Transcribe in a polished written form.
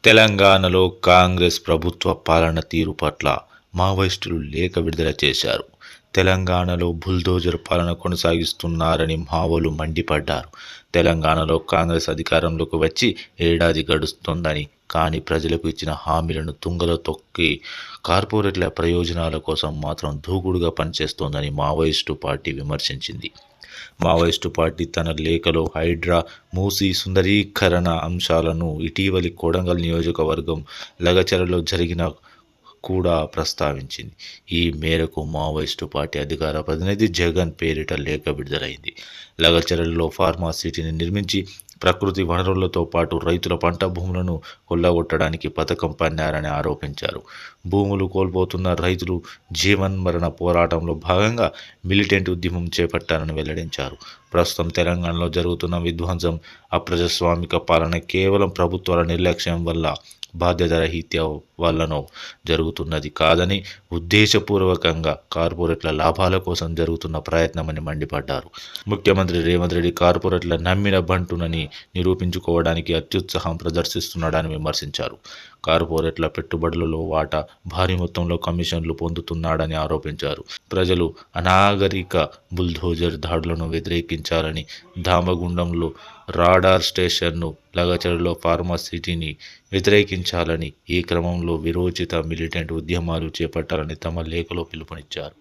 తెలంగాణలో కాంగ్రెస్ ప్రభుత్వ పాలన తీరు పట్ల మావోయిస్టులు లేఖ విడుదల చేశారు. తెలంగాణలో బుల్డోజర్ పాలన కొనసాగిస్తున్నారని మావోలు మండిపడ్డారు. తెలంగాణలో కాంగ్రెస్ అధికారంలోకి వచ్చి ఏడాది గడుస్తోందని, కానీ ప్రజలకు ఇచ్చిన హామీలను తుంగలో తొక్కి కార్పొరేట్ల ప్రయోజనాల కోసం మాత్రం దూకుడుగా పనిచేస్తోందని మావోయిస్టు పార్టీ విమర్శించింది. మావోయిస్టు పార్టీ తన లేఖలో హైడ్రా, మూసీ సుందరీకరణ అంశాలను ఇటీవలి కొడంగల్ నియోజకవర్గం లగచర్లలో జరిగిన కూడా ప్రస్తావించింది. ఈ మేరకు మావోయిస్టు పార్టీ అధికార ప్రతినిధి జగన్ పేరిట లేఖ విడుదలైంది. లగచర్లలో ఫార్మా సిటీని నిర్మించి ప్రకృతి వనరులతో పాటు రైతుల పంట భూములను కొల్లగొట్టడానికి పథకం పన్నారని ఆరోపించారు. భూములు కోల్పోతున్న రైతులు జీవన్మరణ పోరాటంలో భాగంగా మిలిటెంట్ ఉద్యమం చేపట్టారని వెల్లడించారు. ప్రస్తుతం తెలంగాణలో జరుగుతున్న విధ్వంసం, అప్రజాస్వామిక పాలన కేవలం ప్రభుత్వాల నిర్లక్ష్యం వల్ల, బాధ్యతారాహిత్యం వల్లనో జరుగుతున్నది కాదని, ఉద్దేశపూర్వకంగా కార్పొరేట్ల లాభాల కోసం జరుగుతున్న ప్రయత్నమని మండిపడ్డారు. ముఖ్యమంత్రి రేవంత్ రెడ్డి కార్పొరేట్ల నమ్మిన బంటునని నిరూపించుకోవడానికి అత్యుత్సాహం ప్రదర్శిస్తున్నాడని విమర్శించారు. కార్పొరేట్ల పెట్టుబడులలో వాటా, భారీ మొత్తంలో కమిషన్లు పొందుతున్నాడని ఆరోపించారు. ప్రజలు అనాగరిక బుల్డోజర్ దాడులను వ్యతిరేకించాలని, దామగుండంలో రాడార్ స్టేషన్ను, లగచర్లలో ఫార్మా సిటీని వ్యతిరేకించాలని, ఈ క్రమంలో వీరోచిత మిలిటెంట్ ఉద్యమాలు చేపట్టాలని తమ లేఖలో పిలుపునిచ్చారు.